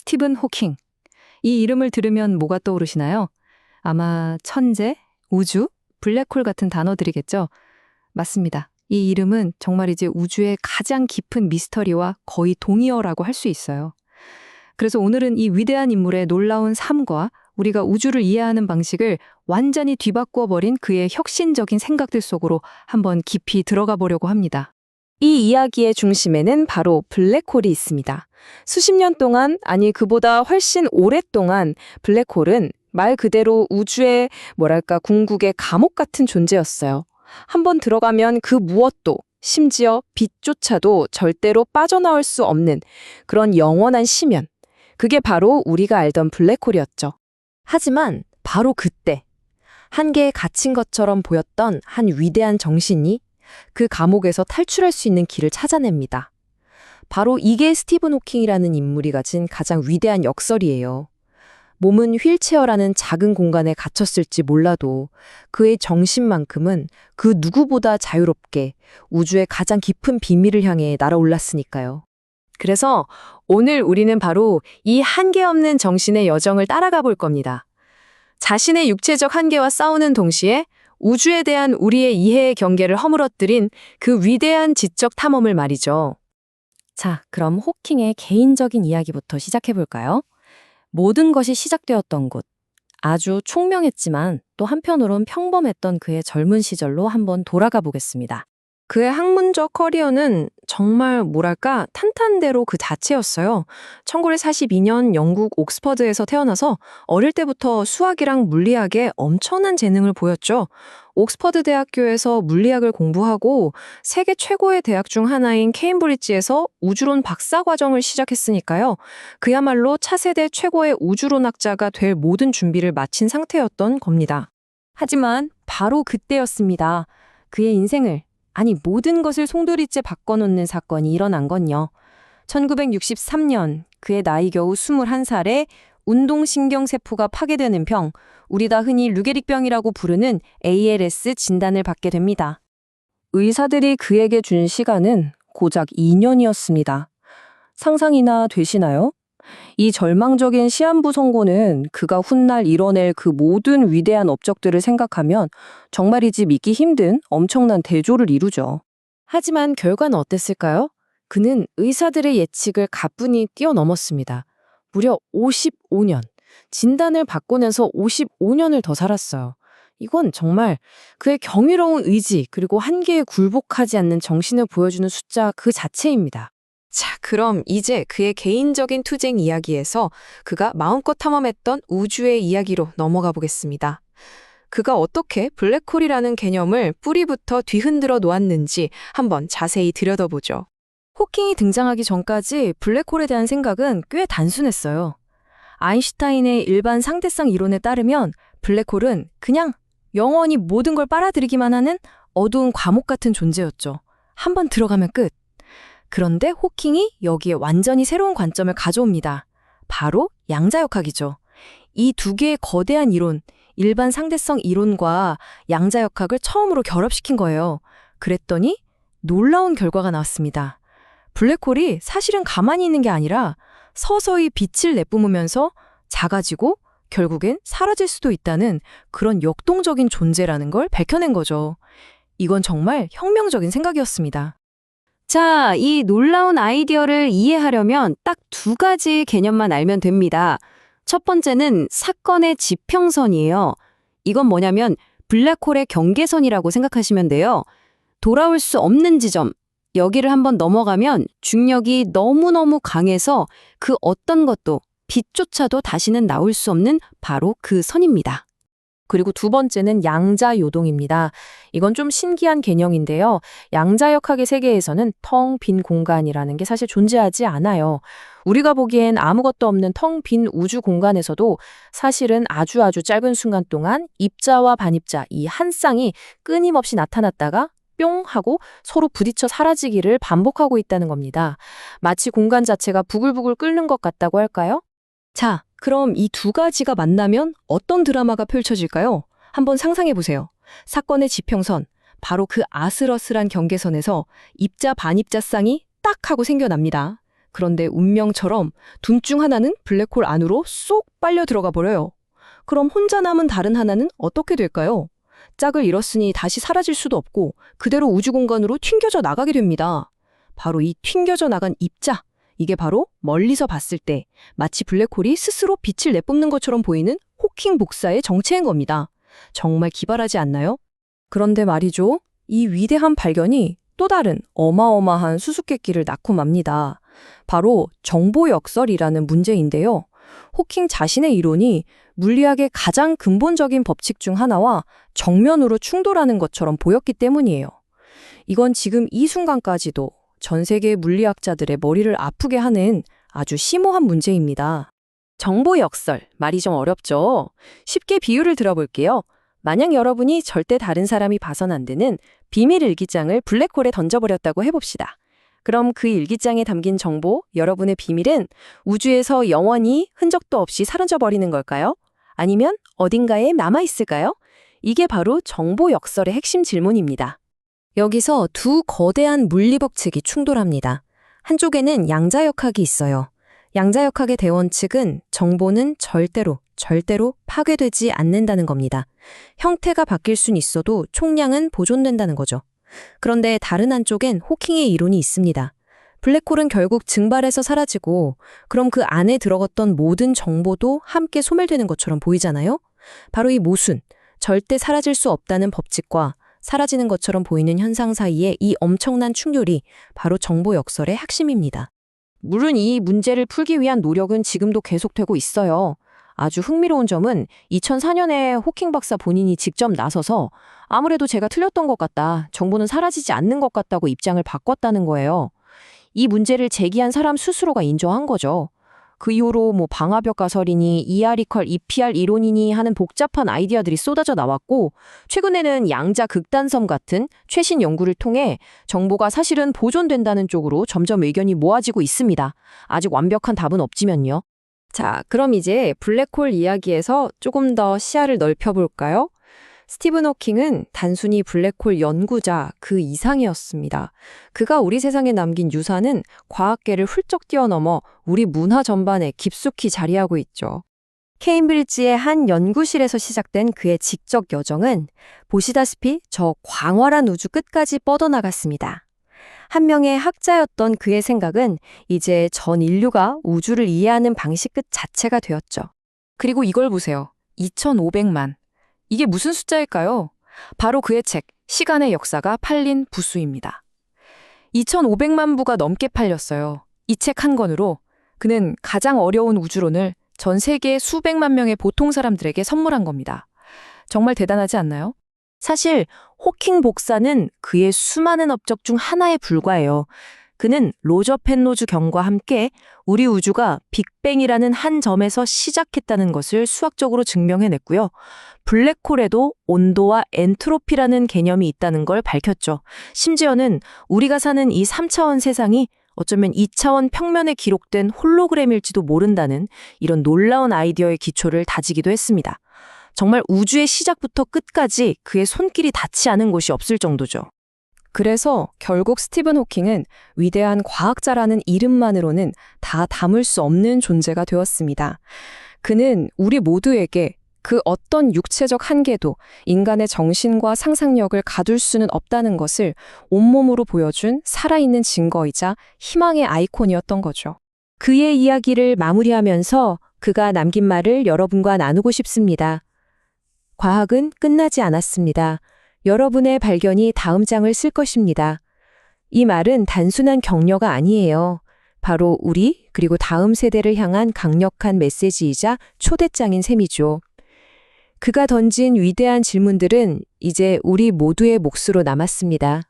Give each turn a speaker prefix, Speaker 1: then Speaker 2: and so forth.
Speaker 1: 스티븐 호킹. 이 이름을 들으면 뭐가 떠오르시나요? 아마 천재, 우주, 블랙홀 같은 단어들이겠죠? 맞습니다. 이 이름은 정말이지 우주의 가장 깊은 미스터리와 거의 동의어라고 할 수 있어요. 그래서 오늘은 이 위대한 인물의 놀라운 삶과 우리가 우주를 이해하는 방식을 완전히 뒤바꾸어 버린 그의 혁신적인 생각들 속으로 한번 깊이 들어가 보려고 합니다.
Speaker 2: 이 이야기의 중심에는 바로 블랙홀이 있습니다. 수십 년 동안, 아니 그보다 훨씬 오랫동안 블랙홀은 말 그대로 우주의 궁극의 감옥 같은 존재였어요. 한번 들어가면 그 무엇도, 심지어 빛조차도 절대로 빠져나올 수 없는 그런 영원한 심연. 그게 바로 우리가 알던 블랙홀이었죠. 하지만 바로 그때 한계에 갇힌 것처럼 보였던 한 위대한 정신이 그 감옥에서 탈출할 수 있는 길을 찾아냅니다. 바로 이게 스티븐 호킹이라는 인물이 가진 가장 위대한 역설이에요. 몸은 휠체어라는 작은 공간에 갇혔을지 몰라도 그의 정신만큼은 그 누구보다 자유롭게 우주의 가장 깊은 비밀을 향해 날아올랐으니까요. 그래서 오늘 우리는 바로 이 한계 없는 정신의 여정을 따라가 볼 겁니다. 자신의 육체적 한계와 싸우는 동시에 우주에 대한 우리의 이해의 경계를 허물어뜨린 그 위대한 지적 탐험을 말이죠. 자, 그럼 호킹의 개인적인 이야기부터 시작해 볼까요? 모든 것이 시작되었던 곳. 아주 총명했지만 또 한편으론 평범했던 그의 젊은 시절로 한번 돌아가 보겠습니다. 그의 학문적 커리어는 정말 탄탄대로 그 자체였어요. 1942년 영국 옥스퍼드에서 태어나서 어릴 때부터 수학이랑 물리학에 엄청난 재능을 보였죠. 옥스퍼드 대학교에서 물리학을 공부하고 세계 최고의 대학 중 하나인 케임브리지에서 우주론 박사 과정을 시작했으니까요. 그야말로 차세대 최고의 우주론학자가 될 모든 준비를 마친 상태였던 겁니다. 하지만 바로 그때였습니다. 그의 인생을, 아니 모든 것을 송두리째 바꿔놓는 사건이 일어난 건요. 1963년 그의 나이 겨우 21살에 운동신경세포가 파괴되는 병, 우리 다 흔히 류게릭병이라고 부르는 ALS 진단을 받게 됩니다. 의사들이 그에게 준 시간은 고작 2년이었습니다. 상상이나 되시나요? 이 절망적인 시한부 선고는 그가 훗날 이뤄낼 그 모든 위대한 업적들을 생각하면 정말이지 믿기 힘든 엄청난 대조를 이루죠. 하지만 결과는 어땠을까요? 그는 의사들의 예측을 가뿐히 뛰어넘었습니다. 무려 55년. 진단을 받고 나서 55년을 더 살았어요. 이건 정말 그의 경이로운 의지 그리고 한계에 굴복하지 않는 정신을 보여주는 숫자 그 자체입니다. 자, 그럼 이제 그의 개인적인 투쟁 이야기에서 그가 마음껏 탐험했던 우주의 이야기로 넘어가 보겠습니다. 그가 어떻게 블랙홀이라는 개념을 뿌리부터 뒤흔들어 놓았는지 한번 자세히 들여다보죠. 호킹이 등장하기 전까지 블랙홀에 대한 생각은 꽤 단순했어요. 아인슈타인의 일반 상대성 이론에 따르면 블랙홀은 그냥 영원히 모든 걸 빨아들이기만 하는 어두운 과목 같은 존재였죠. 한번 들어가면 끝. 그런데 호킹이 여기에 완전히 새로운 관점을 가져옵니다. 바로 양자역학이죠. 이 두 개의 거대한 이론, 일반 상대성 이론과 양자역학을 처음으로 결합시킨 거예요. 그랬더니 놀라운 결과가 나왔습니다. 블랙홀이 사실은 가만히 있는 게 아니라 서서히 빛을 내뿜으면서 작아지고 결국엔 사라질 수도 있다는 그런 역동적인 존재라는 걸 밝혀낸 거죠. 이건 정말 혁명적인 생각이었습니다. 자, 이 놀라운 아이디어를 이해하려면 딱 두 가지 개념만 알면 됩니다. 첫 번째는 사건의 지평선이에요. 이건 뭐냐면 블랙홀의 경계선이라고 생각하시면 돼요. 돌아올 수 없는 지점, 여기를 한번 넘어가면 중력이 너무너무 강해서 그 어떤 것도 빛조차도 다시는 나올 수 없는 바로 그 선입니다. 그리고 두 번째는 양자요동입니다. 이건 좀 신기한 개념인데요. 양자역학의 세계에서는 텅 빈 공간이라는 게 사실 존재하지 않아요. 우리가 보기엔 아무것도 없는 텅 빈 우주 공간에서도 사실은 아주 짧은 순간 동안 입자와 반입자, 이 한 쌍이 끊임없이 나타났다가 뿅 하고 서로 부딪혀 사라지기를 반복하고 있다는 겁니다. 마치 공간 자체가 부글부글 끓는 것 같다고 할까요? 자, 그럼 이 두 가지가 만나면 어떤 드라마가 펼쳐질까요? 한번 상상해 보세요. 사건의 지평선, 바로 그 아슬아슬한 경계선에서 입자 반입자 쌍이 딱 하고 생겨납니다. 그런데 운명처럼 둘 중 하나는 블랙홀 안으로 쏙 빨려 들어가 버려요. 그럼 혼자 남은 다른 하나는 어떻게 될까요? 짝을 잃었으니 다시 사라질 수도 없고 그대로 우주 공간으로 튕겨져 나가게 됩니다. 바로 이 튕겨져 나간 입자, 이게 바로 멀리서 봤을 때 마치 블랙홀이 스스로 빛을 내뿜는 것처럼 보이는 호킹 복사의 정체인 겁니다. 정말 기발하지 않나요? 그런데 말이죠. 이 위대한 발견이 또 다른 어마어마한 수수께끼를 낳고 맙니다. 바로 정보 역설이라는 문제인데요. 호킹 자신의 이론이 물리학의 가장 근본적인 법칙 중 하나와 정면으로 충돌하는 것처럼 보였기 때문이에요. 이건 지금 이 순간까지도 전 세계 물리학자들의 머리를 아프게 하는 아주 심오한 문제입니다. 정보 역설, 말이 좀 어렵죠? 쉽게 비유를 들어볼게요. 만약 여러분이 절대 다른 사람이 봐선 안 되는 비밀 일기장을 블랙홀에 던져버렸다고 해봅시다. 그럼 그 일기장에 담긴 정보, 여러분의 비밀은 우주에서 영원히 흔적도 없이 사라져버리는 걸까요? 아니면 어딘가에 남아있을까요? 이게 바로 정보 역설의 핵심 질문입니다. 여기서 두 거대한 물리법칙이 충돌합니다. 한쪽에는 양자역학이 있어요. 양자역학의 대원칙은 정보는 절대로 파괴되지 않는다는 겁니다. 형태가 바뀔 순 있어도 총량은 보존된다는 거죠. 그런데 다른 한쪽엔 호킹의 이론이 있습니다. 블랙홀은 결국 증발해서 사라지고 그럼 그 안에 들어갔던 모든 정보도 함께 소멸되는 것처럼 보이잖아요? 바로 이 모순, 절대 사라질 수 없다는 법칙과 사라지는 것처럼 보이는 현상 사이의 이 엄청난 충돌이 바로 정보 역설의 핵심입니다. 물론 이 문제를 풀기 위한 노력은 지금도 계속되고 있어요. 아주 흥미로운 점은 2004년에 호킹 박사 본인이 직접 나서서 아무래도 제가 틀렸던 것 같다, 정보는 사라지지 않는 것 같다고 입장을 바꿨다는 거예요. 이 문제를 제기한 사람 스스로가 인정한 거죠. 그 이후로 방화벽 가설이니 ER=, EPR 이론이니 하는 복잡한 아이디어들이 쏟아져 나왔고 최근에는 양자 극단섬 같은 최신 연구를 통해 정보가 사실은 보존된다는 쪽으로 점점 의견이 모아지고 있습니다. 아직 완벽한 답은 없지만요. 자, 그럼 이제 블랙홀 이야기에서 조금 더 시야를 넓혀볼까요? 스티븐 호킹은 단순히 블랙홀 연구자 그 이상이었습니다. 그가 우리 세상에 남긴 유산은 과학계를 훌쩍 뛰어넘어 우리 문화 전반에 깊숙이 자리하고 있죠. 케임브리지의 한 연구실에서 시작된 그의 지적 여정은 보시다시피 저 광활한 우주 끝까지 뻗어나갔습니다. 한 명의 학자였던 그의 생각은 이제 전 인류가 우주를 이해하는 방식 끝 자체가 되었죠. 그리고 이걸 보세요. 2,500만. 이게 무슨 숫자일까요? 바로 그의 책, 시간의 역사가 팔린 부수입니다. 2,500만 부가 넘게 팔렸어요. 이 책 한 권으로 그는 가장 어려운 우주론을 전 세계 수백만 명의 보통 사람들에게 선물한 겁니다. 정말 대단하지 않나요? 사실 호킹 복사는 그의 수많은 업적 중 하나에 불과해요. 그는 로저 펜로즈 경과 함께 우리 우주가 빅뱅이라는 한 점에서 시작했다는 것을 수학적으로 증명해냈고요. 블랙홀에도 온도와 엔트로피라는 개념이 있다는 걸 밝혔죠. 심지어는 우리가 사는 이 3차원 세상이 어쩌면 2차원 평면에 기록된 홀로그램일지도 모른다는 이런 놀라운 아이디어의 기초를 다지기도 했습니다. 정말 우주의 시작부터 끝까지 그의 손길이 닿지 않은 곳이 없을 정도죠. 그래서 결국 스티븐 호킹은 위대한 과학자라는 이름만으로는 다 담을 수 없는 존재가 되었습니다. 그는 우리 모두에게 그 어떤 육체적 한계도 인간의 정신과 상상력을 가둘 수는 없다는 것을 온몸으로 보여준 살아있는 증거이자 희망의 아이콘이었던 거죠. 그의 이야기를 마무리하면서 그가 남긴 말을 여러분과 나누고 싶습니다. 과학은 끝나지 않았습니다. 여러분의 발견이 다음 장을 쓸 것입니다. 이 말은 단순한 격려가 아니에요. 바로 우리 그리고 다음 세대를 향한 강력한 메시지이자 초대장인 셈이죠. 그가 던진 위대한 질문들은 이제 우리 모두의 몫으로 남았습니다.